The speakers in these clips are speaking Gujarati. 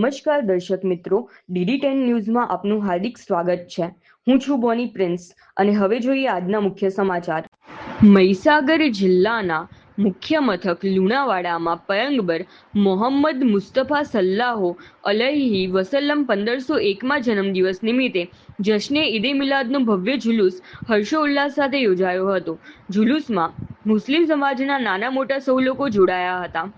નમસ્કાર દર્શક મિત્રો, DD10 ન્યૂઝમાં આપનું હાર્દિક સ્વાગત છે। હું છું બોની પ્રિન્સ અને હવે જોઈએ આજના મુખ્ય સમાચાર। મહીસાગર જિલ્લાના મુખ્ય મથક લુણાવાડામાં પયગંબર મોહમ્મદ મુસ્તફા સલ્લાહો અલૈહિ વસલ્લમ 1501માં જન્મદિવસ નિમિત્તે જશ્ને ઈદે મિલાદનો ભવ્ય જુલુસ હર્ષોલ્લાસ સાથે યોજાયો હતો। જુલુસમાં મુસ્લિમ સમાજના નાના મોટા સૌ લોકો જોડાયા હતા।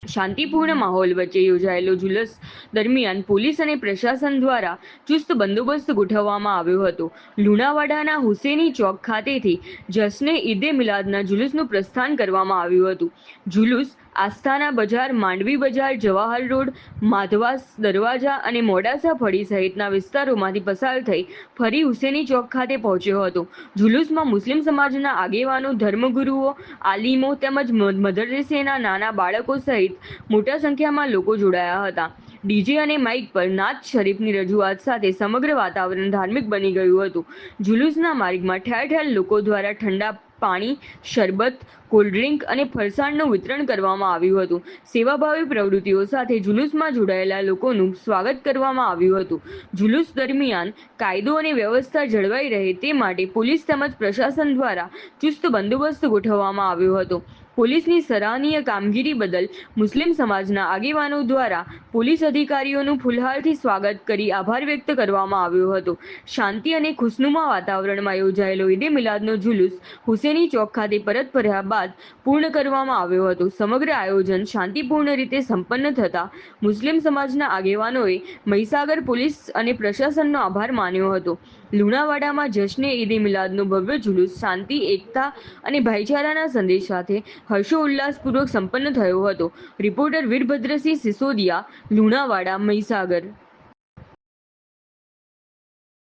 શાંતિપૂર્ણ માહોલ વચ્ચે યોજાયેલો જુલુસ દરમિયાન પોલીસ અને પ્રશાસન દ્વારા ચુસ્ત બંદોબસ્ત ગોઠવવામાં આવ્યો હતો। લુણાવાડાના હુસેની ચોક ખાતેથી જશ્ને ઈદે મિલાદના જુલુસનું પ્રસ્થાન કરવામાં આવ્યું હતું। જુલુસ આસ્થાના બજાર, માંડવી બજાર, જવાહર રોડ, માધવાસ દરવાજા અને મોડાસા ફળી સહિતના વિસ્તારોમાંથી પસાર થઈ ફરી હુસેની ચોક ખાતે પહોંચ્યો હતો। જુલુસમાં મુસ્લિમ સમાજના આગેવાનો, ધર્મગુરુઓ, આલિમો તેમજ મદરસેના નાના બાળકો સહિત મોટા સંખ્યામાં લોકો જોડાયા હતા। ડીજે અને માઇક પર નાત શરીફની રજૂઆત સાથે સમગ્ર વાતાવરણ ધાર્મિક બની ગયું હતું। જુલુસના માર્ગમાં ઠેર ઠેર લોકો દ્વારા ઠંડા પાણી, શરબત, કોલ્ડ્રિંક અને ફરસાણનું વિતરણ કરવામાં આવ્યું હતું। સેવાભાવી પ્રવૃત્તિઓ સાથે જુલુસમાં જોડાયેલા લોકોનું સ્વાગત કરવામાં આવ્યું હતું। જુલુસ દરમિયાન કાયદો અને વ્યવસ્થા જળવાઈ રહે તે માટે પોલીસ તેમજ પ્રશાસન દ્વારા ચુસ્ત બંદોબસ્ત ગોઠવવામાં આવ્યો હતો। પોલીસની સરાહનીય કામગીરી બદલ મુસ્લિમ સમાજના આગેવાનો દ્વારા પોલીસ અધિકારીઓનું ફૂલહારથી સ્વાગત કરી આભાર વ્યક્ત કરવામાં આવ્યો હતો। શાંતિ અને ખુશનુમા વાતાવરણમાં યોજાયેલો ઈદે મિલાદનો જુલુસ હુસેની ચોક ખાતે પરત ફર્યા બાદ પૂર્ણ કરવામાં આવ્યો હતો। સમગ્ર આયોજન શાંતિપૂર્ણ રીતે સંપન્ન થતાં મુસ્લિમ સમાજના આગેવાનોએ મહીસાગર પોલીસ અને પ્રશાસનનો આભાર માન્યો હતો। લુણાવાડામાં જશ્ને ઈદે મિલાદનો ભવ્ય જુલુસ શાંતિ, એકતા અને ભાઈચારાના સંદેશ સાથે હર્ષોલ્લાસપૂર્વક સંપન્ન થયો હતો। રિપોર્ટર વીરભદ્રસિંહ સિસોદિયા, લુણાવાડા, મહીસાગર।